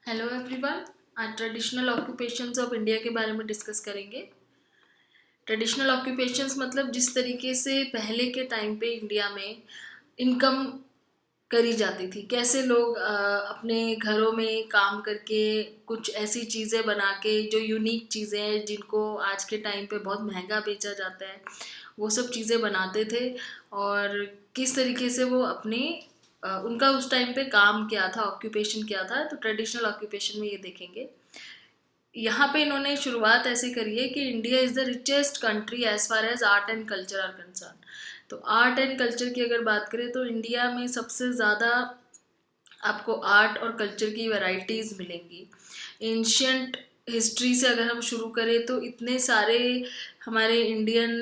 Hello everyone. आज traditional occupations of India के बारे में डिस्कस करेंगे। ट्रेडिशनल ऑक्यूपेशंस मतलब जिस तरीके से पहले के टाइम पे इंडिया में इनकम करी जाती थी, कैसे लोग अपने घरों में काम करके कुछ ऐसी चीज़ें बना के जो यूनिक चीज़ें हैं जिनको आज के टाइम पे बहुत महंगा बेचा जाता है, वो सब चीज़ें बनाते थे। और किस तरीके से वो अपने उनका उस टाइम पे काम क्या था, ऑक्यूपेशन क्या था, तो ट्रेडिशनल ऑक्यूपेशन में ये देखेंगे। यहाँ पे इन्होंने शुरुआत ऐसे करी है कि India is the richest country as far as art and culture are concern. तो आर्ट एंड कल्चर की अगर बात करें तो इंडिया में सबसे ज़्यादा आपको आर्ट और कल्चर की वैरायटीज़ मिलेंगी। एंशियंट हिस्ट्री से अगर हम शुरू करें तो इतने सारे हमारे इंडियन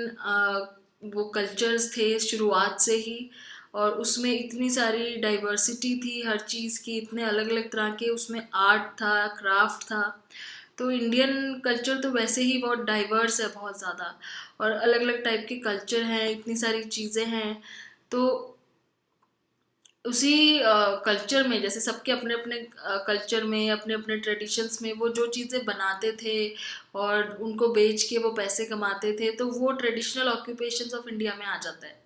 वो कल्चर्स थे शुरुआत से ही, और उसमें इतनी सारी डाइवर्सिटी थी हर चीज़ की, इतने अलग अलग तरह के उसमें आर्ट था, क्राफ्ट था। तो इंडियन कल्चर तो वैसे ही बहुत डाइवर्स है, बहुत ज़्यादा, और अलग अलग टाइप के कल्चर हैं, इतनी सारी चीज़ें हैं। तो उसी कल्चर में जैसे सबके अपने अपने कल्चर में, अपने अपने ट्रेडिशंस में वो जो चीज़ें बनाते थे और उनको बेच के वो पैसे कमाते थे, तो वो ट्रेडिशनल ऑक्यूपेशंस ऑफ इंडिया में आ जाता है।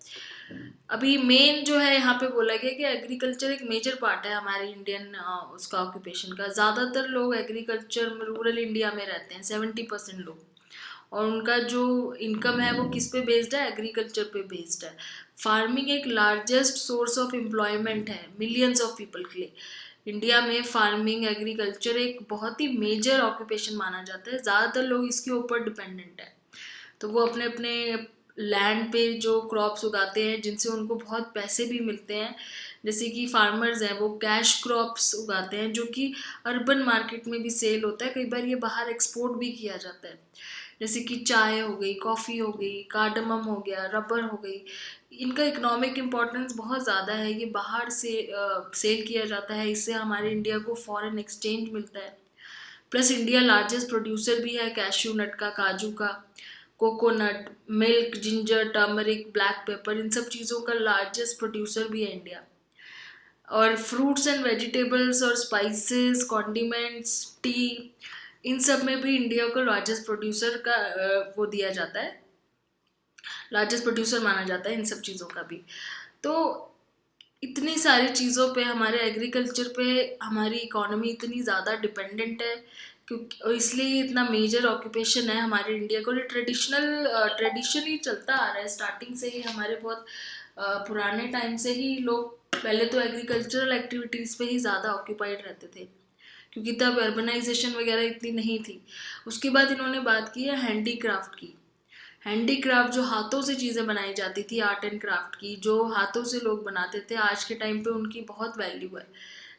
अभी मेन जो है यहाँ पे बोला गया कि एग्रीकल्चर एक मेजर पार्ट है हमारे इंडियन उसका ऑक्यूपेशन का। ज़्यादातर लोग एग्रीकल्चर में, रूरल इंडिया में रहते हैं, 70% लोग, और उनका जो इनकम है वो किस पे बेस्ड है, एग्रीकल्चर पे बेस्ड है। फार्मिंग एक लार्जेस्ट सोर्स ऑफ एम्प्लॉयमेंट है मिलियंस ऑफ पीपल के लिए। इंडिया में फार्मिंग, एग्रीकल्चर एक बहुत ही मेजर ऑक्यूपेशन माना जाता है, ज़्यादातर लोग इसके ऊपर डिपेंडेंट है। तो वो अपने अपने लैंड पे जो क्रॉप्स उगाते हैं जिनसे उनको बहुत पैसे भी मिलते हैं, जैसे कि फार्मर्स हैं वो कैश क्रॉप्स उगाते हैं जो कि अर्बन मार्केट में भी सेल होता है, कई बार ये बाहर एक्सपोर्ट भी किया जाता है। जैसे कि चाय हो गई, कॉफ़ी हो गई, कार्डमम हो गया, रबर हो गई, इनका इकोनॉमिक इम्पोर्टेंस बहुत ज़्यादा है, ये बाहर से सेल किया जाता है, इससे हमारे इंडिया को फॉरेन एक्सचेंज मिलता है। प्लस इंडिया लार्जेस्ट प्रोड्यूसर भी है कैश्यू नट का, काजू का, coconut, milk, ginger, turmeric, black pepper, इन सब चीज़ों का लार्जेस्ट प्रोड्यूसर भी है इंडिया। और फ्रूट्स एंड वेजिटेबल्स और स्पाइसेस, कॉन्डिमेंट्स, टी, इन सब में भी इंडिया को लार्जेस्ट प्रोड्यूसर का वो दिया जाता है, लार्जेस्ट प्रोड्यूसर माना जाता है इन सब चीज़ों का भी। तो इतनी सारी चीज़ों पे, हमारे एग्रीकल्चर पे हमारी इकोनॉमी इतनी ज़्यादा डिपेंडेंट है, क्योंकि और इसलिए इतना मेजर ऑक्यूपेशन है हमारे इंडिया को। ट्रेडिशन ही चलता आ रहा है स्टार्टिंग से ही, हमारे बहुत पुराने टाइम से ही लोग पहले तो एग्रीकल्चरल एक्टिविटीज़ पे ही ज़्यादा ऑक्यूपाइड रहते थे, क्योंकि तब अर्बनाइजेशन वगैरह इतनी नहीं थी। उसके बाद इन्होंने बात की है हैंडीक्राफ्ट की। हैंडीक्राफ्ट जो हाथों से चीज़ें बनाई जाती थी, आर्ट एंड क्राफ्ट की, जो हाथों से लोग बनाते थे, आज के टाइम पे उनकी बहुत वैल्यू है।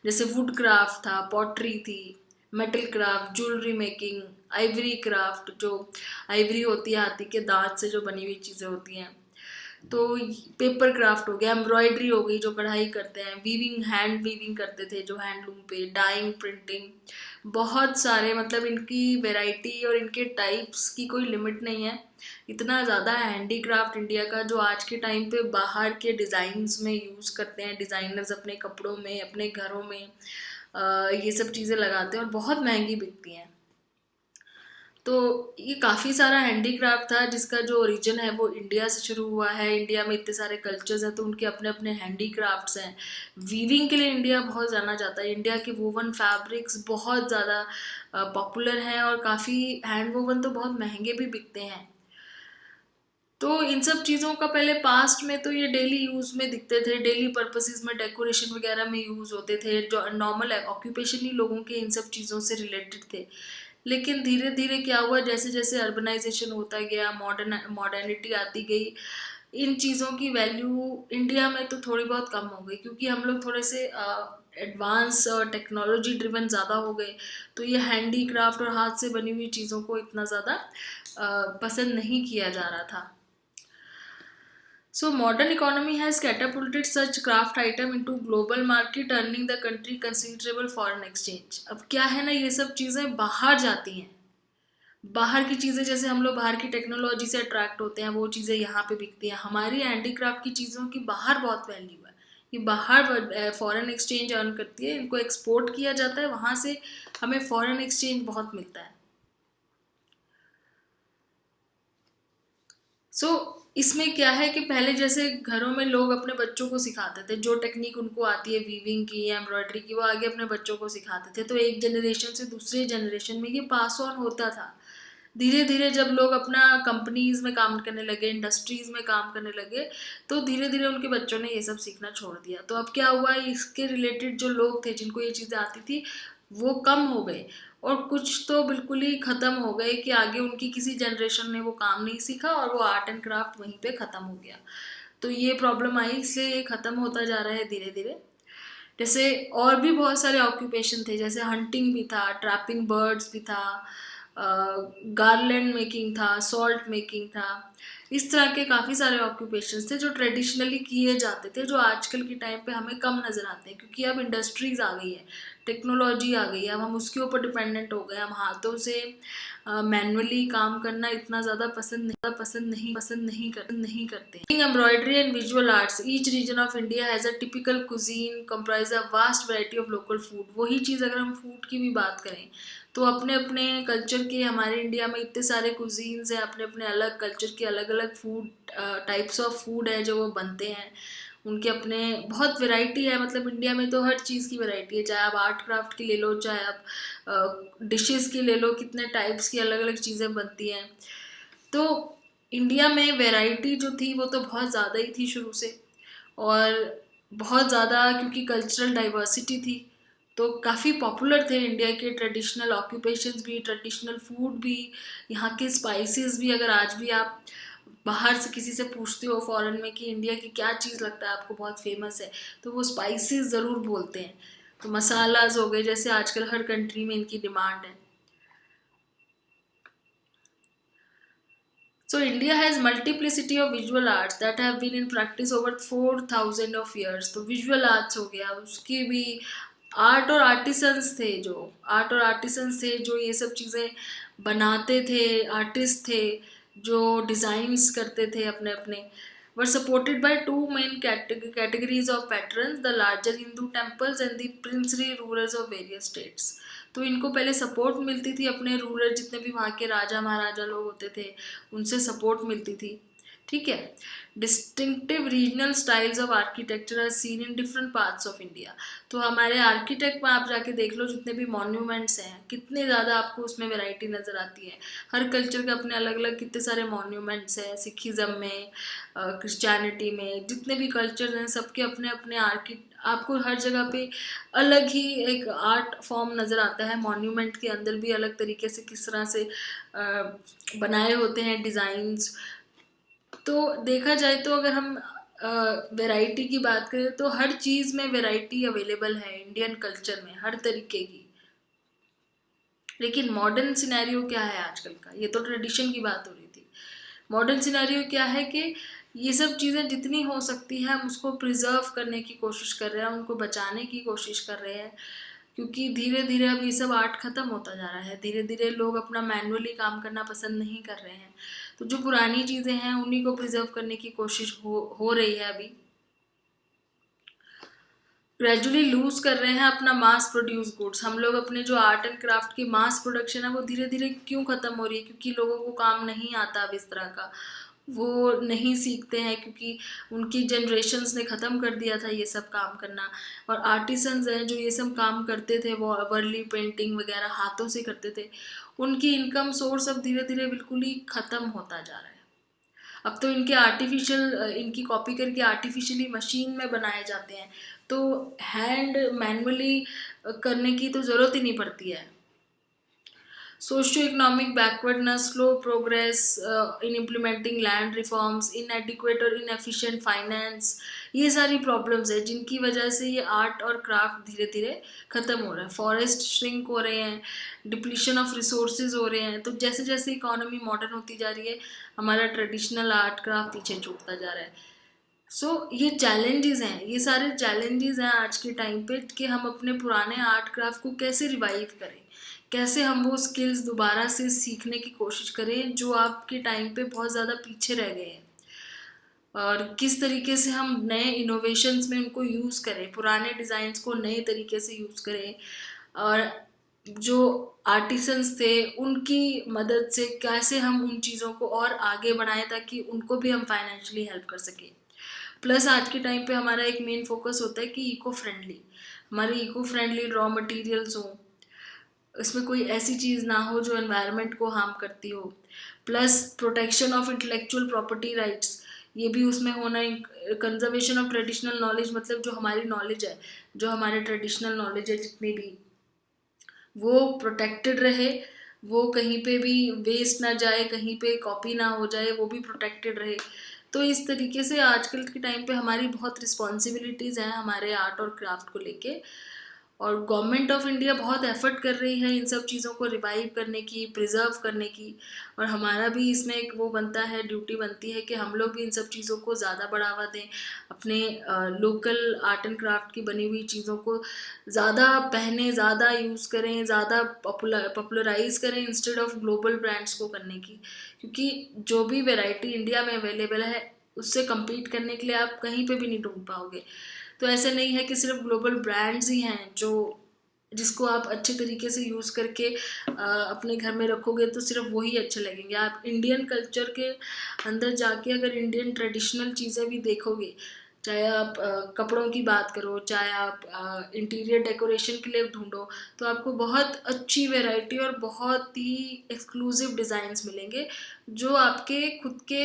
जैसे वुड क्राफ्ट था, पॉटरी थी, metal craft, jewellery making, Ivory craft, जो आइवरी होती है हाथी के दांत से जो बनी हुई चीज़ें होती हैं, तो पेपर क्राफ्ट हो गया, एम्ब्रॉयडरी हो गई जो कढ़ाई करते हैं, वीविंग, हैंड वीविंग करते थे जो हैंडलूम पे, डाइंग, प्रिंटिंग, बहुत सारे, मतलब इनकी वैरायटी और इनके टाइप्स की कोई लिमिट नहीं है। इतना ज़्यादा है हैंडीक्राफ्ट इंडिया का, जो आज के टाइम पे बाहर के डिज़ाइंस में यूज़ करते हैं डिज़ाइनर्स, अपने कपड़ों में, अपने घरों में ये सब चीज़ें लगाते हैं और बहुत महंगी बिकती हैं। तो ये काफ़ी सारा हैंडीक्राफ्ट था जिसका जो ओरिजिन है वो इंडिया से शुरू हुआ है। इंडिया में इतने सारे कल्चर्स हैं तो उनके अपने अपने हैंडीक्राफ्ट्स हैं। वीविंग के लिए इंडिया बहुत जाना जाता है, इंडिया के वोवन फैब्रिक्स बहुत ज़्यादा पॉपुलर हैं, और काफ़ी हैंड वोवन तो बहुत महंगे भी बिकते हैं। तो इन सब चीज़ों का पहले पास्ट में तो ये डेली यूज़ में दिखते थे, डेली पर्पसेस में, डेकोरेशन वगैरह में यूज़ होते थे, जो नॉर्मल ऑक्यूपेशन ही लोगों के इन सब चीज़ों से रिलेटेड थे। लेकिन धीरे धीरे क्या हुआ, जैसे जैसे अर्बनाइजेशन होता गया, मॉडर्निटी आती गई, इन चीज़ों की वैल्यू इंडिया में तो थोड़ी बहुत कम हो गई, क्योंकि हम लोग थोड़े से एडवांस और टेक्नोलॉजी ड्रिवन ज़्यादा हो गए। तो ये हैंडी क्राफ्ट और हाथ से बनी हुई चीज़ों को इतना ज़्यादा पसंद नहीं किया जा रहा था। So modern economy has catapulted such craft item into global market, earning the country considerable foreign exchange. अब क्या है ना, ये सब चीज़ें बाहर जाती हैं, बाहर की चीज़ें, जैसे हम लोग बाहर की टेक्नोलॉजी से अट्रैक्ट होते हैं, वो चीज़ें यहाँ पे बिकती हैं। हमारी हैंडीक्राफ्ट की चीज़ों की बाहर बहुत वैल्यू है, ये बाहर फॉरेन एक्सचेंज अर्न करती है, इनको एक्सपोर्ट किया जाता है, वहाँ से हमें फॉरेन एक्सचेंज बहुत मिलता है। सो इसमें क्या है कि पहले जैसे घरों में लोग अपने बच्चों को सिखाते थे, जो टेक्निक उनको आती है वीविंग की या एम्ब्रॉयडरी की, वो आगे अपने बच्चों को सिखाते थे, तो एक जनरेशन से दूसरे जनरेशन में ये पास ऑन होता था। धीरे धीरे जब लोग अपना कंपनीज में काम करने लगे, इंडस्ट्रीज में काम करने लगे, तो धीरे धीरे उनके बच्चों ने ये सब सीखना छोड़ दिया। तो अब क्या हुआ, इसके रिलेटेड जो लोग थे जिनको ये चीज़ें आती थी वो कम हो गए, और कुछ तो बिल्कुल ही ख़त्म हो गए कि आगे उनकी किसी जनरेशन ने वो काम नहीं सीखा और वो आर्ट एंड क्राफ्ट वहीं पे ख़त्म हो गया। तो ये प्रॉब्लम आई, इसलिए ये ख़त्म होता जा रहा है धीरे धीरे। जैसे और भी बहुत सारे ऑक्यूपेशन थे, जैसे हंटिंग भी था, ट्रैपिंग बर्ड्स भी था, गार्लैंड मेकिंग था, सॉल्ट मेकिंग था। इस तरह के काफ़ी सारे ऑक्यूपेशंस थे जो ट्रेडिशनली किए जाते थे, जो आजकल के टाइम पे हमें कम नज़र आते हैं, क्योंकि अब इंडस्ट्रीज़ आ गई है, टेक्नोलॉजी आ गई है, अब हम उसके ऊपर डिपेंडेंट हो गए, हम हाथों से मैनुअली काम करना इतना ज़्यादा पसंद नहीं करते हैं। Embroidery and visual arts, each reason of India has a typical cuisine comprise a vast variety of local food. वही चीज़ अगर हम फूड की भी बात करें तो अपने अपने कल्चर के, हमारे इंडिया में इतने सारे कुजीन्स हैं, अपने अपने अलग कल्चर के अलग अलग फूड टाइप्स ऑफ फूड है जो वो बनते हैं, उनके अपने बहुत वैरायटी है। मतलब इंडिया में तो हर चीज़ की वैरायटी है, चाहे आप आर्ट क्राफ्ट की ले लो, चाहे आप डिशेस की ले लो, कितने टाइप्स की अलग अलग चीज़ें बनती हैं। तो इंडिया में वैरायटी जो थी वो तो बहुत ज़्यादा ही थी शुरू से, और बहुत ज़्यादा क्योंकि कल्चरल डाइवर्सिटी थी, तो काफ़ी पॉपुलर थे इंडिया के ट्रेडिशनल ऑक्यूपेशंस भी, ट्रेडिशनल फूड भी, यहाँ के स्पाइसेस भी। अगर आज भी आप बाहर से किसी से पूछते हो फॉरेन में कि इंडिया की क्या चीज़ लगता है आपको बहुत फेमस है, तो वो स्पाइसेस ज़रूर बोलते हैं। तो मसालाज हो गए, जैसे आजकल हर कंट्री में इनकी डिमांड है। So India has multiplicity of visual arts that have been in practice over 4,000 of years. तो visual arts हो गया, उसकी भी आर्ट और आर्टिसंस थे, जो ये सब चीज़ें बनाते थे, आर्टिस्ट थे जो डिज़ाइंस करते थे अपने अपने, were supported by two main categories of patrons, the larger Hindu temples and the princely rulers of various states. तो इनको पहले सपोर्ट मिलती थी, अपने रूलर जितने भी वहाँ के राजा महाराजा लोग होते थे उनसे सपोर्ट मिलती थी, ठीक है। Distinctive regional styles of architecture are seen in different parts of India. तो हमारे आर्किटेक्ट में आप जाके देख लो, जितने भी मॉन्यूमेंट्स हैं कितने ज़्यादा आपको उसमें वैरायटी नज़र आती है। हर कल्चर के अपने अलग अलग कितने सारे मॉन्यूमेंट्स हैं, सिखिज़म में, क्रिश्चियनिटी में, जितने भी कल्चर हैं सबके अपने अपने आपको हर जगह पे अलग ही एक आर्ट फॉर्म नज़र आता है। मॉन्यूमेंट के अंदर भी अलग तरीके से किस तरह से बनाए होते हैं डिज़ाइंस। तो देखा जाए तो अगर हम वैरायटी की बात करें तो हर चीज़ में वैरायटी अवेलेबल है इंडियन कल्चर में, हर तरीके की। लेकिन मॉडर्न सिनेरियो क्या है आजकल का, ये तो ट्रेडिशन की बात हो रही थी। मॉडर्न सिनेरियो क्या है कि ये सब चीज़ें जितनी हो सकती है हम उसको प्रिजर्व करने की कोशिश कर रहे हैं, उनको बचाने की कोशिश कर रहे हैं, क्योंकि धीरे धीरे अब ये सब आर्ट ख़त्म होता जा रहा है। धीरे धीरे लोग अपना मैनुअली काम करना पसंद नहीं कर रहे हैं, तो जो पुरानी चीज़ें हैं उन्हीं को प्रिजर्व करने की कोशिश हो रही है। अभी ग्रेजुअली लूज कर रहे हैं अपना मास प्रोड्यूस गुड्स। हम लोग अपने जो आर्ट एंड क्राफ्ट की मास प्रोडक्शन है वो धीरे धीरे क्यों ख़त्म हो रही है, क्योंकि लोगों को काम नहीं आता अब इस तरह का, वो नहीं सीखते हैं, क्योंकि उनकी जनरेशन्स ने ख़त्म कर दिया था ये सब काम करना। और आर्टिसंस हैं जो ये सब काम करते थे, वो वर्ली पेंटिंग वगैरह हाथों से करते थे, उनकी इनकम सोर्स अब धीरे धीरे बिल्कुल ही ख़त्म होता जा रहा है। अब तो इनकी कॉपी करके आर्टिफिशियली मशीन में बनाए जाते हैं, तो हैंड मैनुअली करने की तो ज़रूरत ही नहीं पड़ती है। Socio economic backwardness, slow progress in implementing land reforms, इनएडिक्वेट और इनएफिशिएंट फाइनेंस, ये सारी प्रॉब्लम्स है जिनकी वजह से ये आर्ट और क्राफ्ट धीरे धीरे ख़त्म हो रहा है। फॉरेस्ट श्रिंक हो रहे हैं, डिप्लीशन ऑफ रिसोर्सेज हो रहे हैं। तो जैसे जैसे इकोनॉमी मॉडर्न होती जा रही है, हमारा ट्रेडिशनल आर्ट क्राफ्ट पीछे छूटता जा रहा है। ये चैलेंजेस हैं, ये सारे चैलेंजेस हैं आज के टाइम पे कि हम अपने पुराने आर्ट क्राफ्ट को कैसे रिवाइव करें, कैसे हम वो स्किल्स दोबारा से सीखने की कोशिश करें जो आपके टाइम पे बहुत ज़्यादा पीछे रह गए हैं। और किस तरीके से हम नए इनोवेशंस में उनको यूज़ करें, पुराने डिज़ाइंस को नए तरीके से यूज़ करें, और जो आर्टिसंस थे उनकी मदद से कैसे हम उन चीज़ों को और आगे बढ़ाएं ताकि उनको भी हम फाइनेंशियली हेल्प कर सकें। प्लस आज के टाइम पे हमारा एक मेन फोकस होता है कि इको फ्रेंडली, हमारे इको फ्रेंडली रॉ मटेरियल्स हों, इसमें कोई ऐसी चीज़ ना हो जो एनवायरनमेंट को हार्म करती हो। Plus protection of intellectual property rights, ये भी उसमें होना। कंजर्वेशन ऑफ ट्रेडिशनल नॉलेज, मतलब जो हमारी नॉलेज है, जो हमारे ट्रेडिशनल नॉलेज है जितनी भी, वो प्रोटेक्टेड रहे, वो कहीं पे भी वेस्ट ना जाए, कहीं पे कॉपी ना हो जाए, वो भी प्रोटेक्टेड रहे। तो इस तरीके से आजकल के टाइम पे हमारी बहुत रिस्पॉन्सिबिलिटीज़ हैं हमारे आर्ट और क्राफ्ट को लेके, और गवर्नमेंट ऑफ इंडिया बहुत एफर्ट कर रही है इन सब चीज़ों को रिवाइव करने की, प्रिजर्व करने की, और हमारा भी इसमें एक वो बनता है, ड्यूटी बनती है कि हम लोग भी इन सब चीज़ों को ज़्यादा बढ़ावा दें, अपने लोकल आर्ट एंड क्राफ्ट की बनी हुई चीज़ों को ज़्यादा पहने, ज़्यादा यूज़ करें, ज़्यादा पॉपुलराइज करें इंस्टेड ऑफ ग्लोबल ब्रांड्स को करने की। क्योंकि जो भी वैरायटी इंडिया में अवेलेबल है उससे कम्पीट करने के लिए आप कहीं पे भी नहीं ढूंढ पाओगे। तो ऐसे नहीं है कि सिर्फ ग्लोबल ब्रांड्स ही हैं जो जिसको आप अच्छे तरीके से यूज़ करके अपने घर में रखोगे तो सिर्फ वही अच्छे लगेंगे। आप इंडियन कल्चर के अंदर जाके अगर इंडियन ट्रेडिशनल चीज़ें भी देखोगे, चाहे आप कपड़ों की बात करो, चाहे आप इंटीरियर डेकोरेशन के लिए ढूंढो, तो आपको बहुत अच्छी वैरायटी और बहुत ही एक्सक्लूसिव डिज़ाइंस मिलेंगे जो आपके खुद के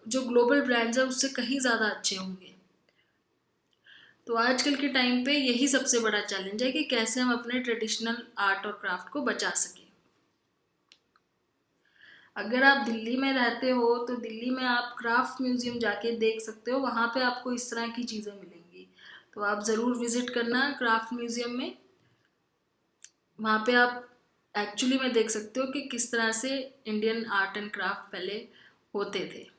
जो ग्लोबल ब्रांड्स हैं उससे कहीं ज़्यादा अच्छे होंगे। तो आजकल के टाइम पे यही सबसे बड़ा चैलेंज है कि कैसे हम अपने ट्रेडिशनल आर्ट और क्राफ्ट को बचा सकें। अगर आप दिल्ली में रहते हो तो दिल्ली में आप क्राफ्ट म्यूजियम जाके देख सकते हो, वहाँ पे आपको इस तरह की चीज़ें मिलेंगी। तो आप ज़रूर विजिट करना क्राफ्ट म्यूजियम में, वहाँ पे आप एक्चुअली में देख सकते हो कि किस तरह से इंडियन आर्ट एंड क्राफ्ट पहले होते थे।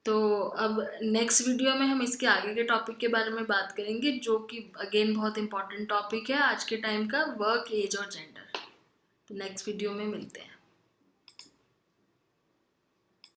तो अब नेक्स्ट वीडियो में हम इसके आगे के टॉपिक के बारे में बात करेंगे, जो कि अगेन बहुत इंपॉर्टेंट टॉपिक है आज के टाइम का, वर्क, एज और जेंडर। तो नेक्स्ट वीडियो में मिलते हैं।